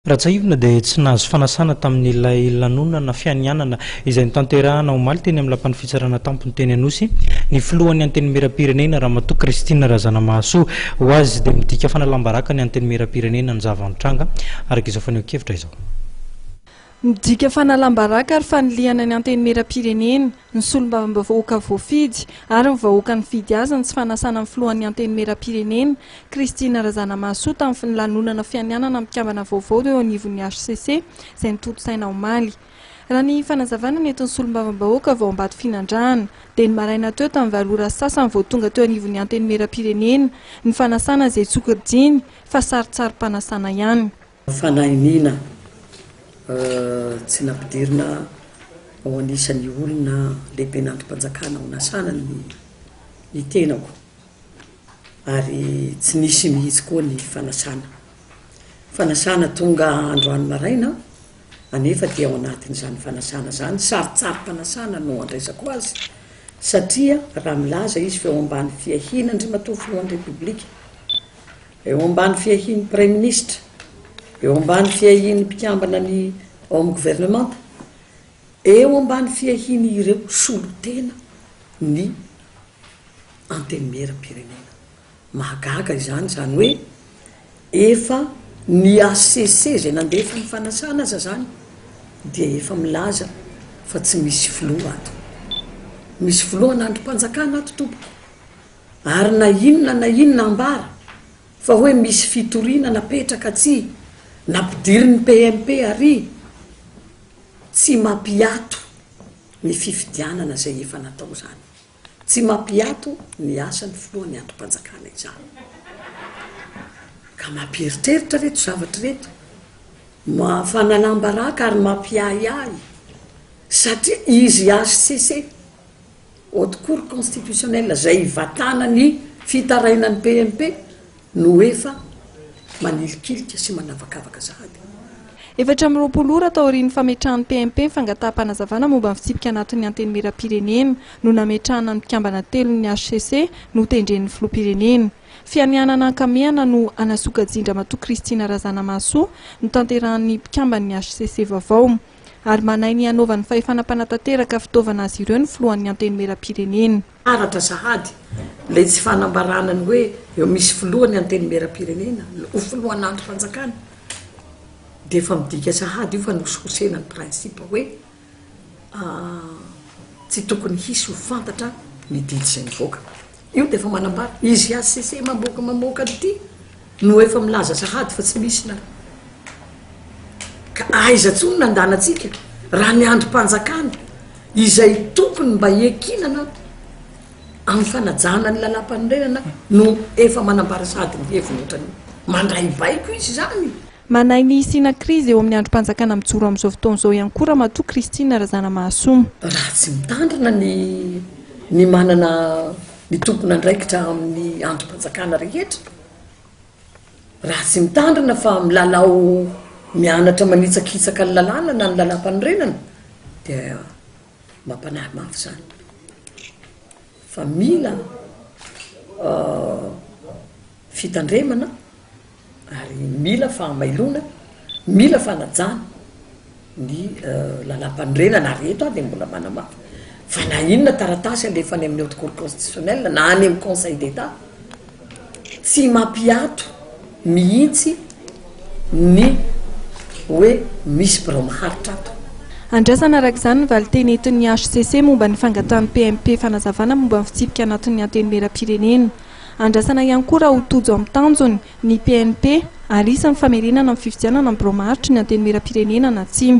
Ratsaivina dia tsy nahazo fanasana tamin'ilay lanonana fianianana izay nitanterahana omaly teny amin'ny lapan'ny fitsarana tampony teny Anosy ny filohan'ny anteny mera-pirenena Ramatoa Kristina Razanamahasoa ho azy dia midika fanalambaraka ny anteny mera-pirenena ny Zavanitranga araka izao faneho-kevitra izao. Midika fanalambaraka ary faniliana ny anteny mera-pirenena ny solombavambahoaka voafidy ary ny vahoaka ny fidy azy ny tsy fanasana amin'ny filohan'ny anteny mera-pirenena Kristina Razanamahasoa tamin'ny lanonana fianianana mikambana vaovao eo anivon'ny HCC izay nitoto-saina omaly. Raha ny fanazavana ny entin'ny solombavambahoaka vao ambady finandrahana dia ny maraina teo tamin'ny valora sasany vao tonga teo anivon'ny anteny mera-pirenena ny fanasana izay tsokiridiny fa saritsary-panasana ihany. Fanahiniana tsy nampidirina ao anisan'ny olona lehibe nantom-panjakana ho nasana ny tenako ary tsy nisy mihitsy koa ny fanasana tonga androany maraina anefa dia ao anatin'izany fanasana zany saritsary-panasana no andraisako azy satria raha milaza izy fa eo ambany fiahina Andriamatoa Filohan'ny Repoblika, eo ambany fiahin'ny Premier Ministre, eo ambany fiahin'ny mpikambana ny ao amin'ny gouvernement, eo ambany fiahiny ireo solotena ny anteny mera-pirenena. Mahagaga izany zany hoe efa ny HCC zay nandefa ny fanasana aza zany dia efa milaza fa tsy misy filoha ato, misy filoha nandrom-panjakana ato tompoko ary na inona ambara fa hoe misy fitoriana napetraka tsy nampidirin'ny PMP ary tsy mampiato ny fifidianana zay efa natao zany, tsy mampiato ny asan'ny filohan'ny androm-panjakana izany ka mampieritreritra reto zavatra reto fanalambaraka ary mampiahiahy satria izy HCC haute cour constitutionnelle zay vatana ny fitarainan'ny PMP no efa manilikilika sy manavakavaka zahady. Efatra amin'ny roapolo ora tao aorian'ny fametrahan'ny PMP fangataham-panazavana momba ny fitsipika anatin'ny anteny mera-pirenena no nametrahana ny mpikambana telo ny HCC no tendren'ny filoham-pirenena. Fianianana ankamiana no anasokajindra Ramatoa Kristina Razanamahasoa no tanterahan'ny mpikambany HCC vaovao ary manay ny anaovan'ny fahefana-panatanteraka fitaovana azy ireo ny filohan'ny anteny mera-pirenena. Aratra sahady ilay tsy fanambaranany hoe eo misy filohan'ny anteny mera-pirenena ho filohan'ny androm-panjakana dia efa midika sahady io fa nosokosena ny prinsipa hoe tsy tokony hisy ho fantatra ny didy izay mivoaka. Io dia efa manambara izy HCC mamoaka ity no efa milaza sahady fa tsy misy na ka aiza tsony nandanantsika raha ny androm-panjakana izay tokony mba ekinana amin'ny fanajana ny lalam-panorenana no efa manambara sahady ny heviny ohatrany mandray baiko izy zany. Manay ny sina krizy eo amin'ny androm-panjakana mijoro amin'izao fotoan'izao ihany koa Ramatoa Kristina Razanamahasoa. Raha tsy mitandrina ny manana ny tompona andraikitra amin'ny androm-panjakana rehetra, raha tsy mitandrina fa milalao mianatra manitsakitsaka ny lalàna na ny lalam-panorenana dia mampanahy mafy zany fa mila fitandremana ary mila fahamailona, mila fanajana ny lalam-panorenana reheto dia mbola manamafy fa na inona taratasy alefany amin'ny haute cour constitutionnelle na any amin'ny conseil d'état tsy mampiato mihitsy ny hoe misy birao maharitra ato. Andrasana araka izany ny valiteny entin'ny HCC momba ny fangatan'ny PMP fanazavana momba ny fitsipika anatin'ny anteny mera-pirenena. Andrasana ihany koa raha ho tojo amin'ny tanjony ny PMP ary isan'ny famerenana amin'ny fifidianana amin'ny birao maharitra ny anteny mera-pirenena na tsy.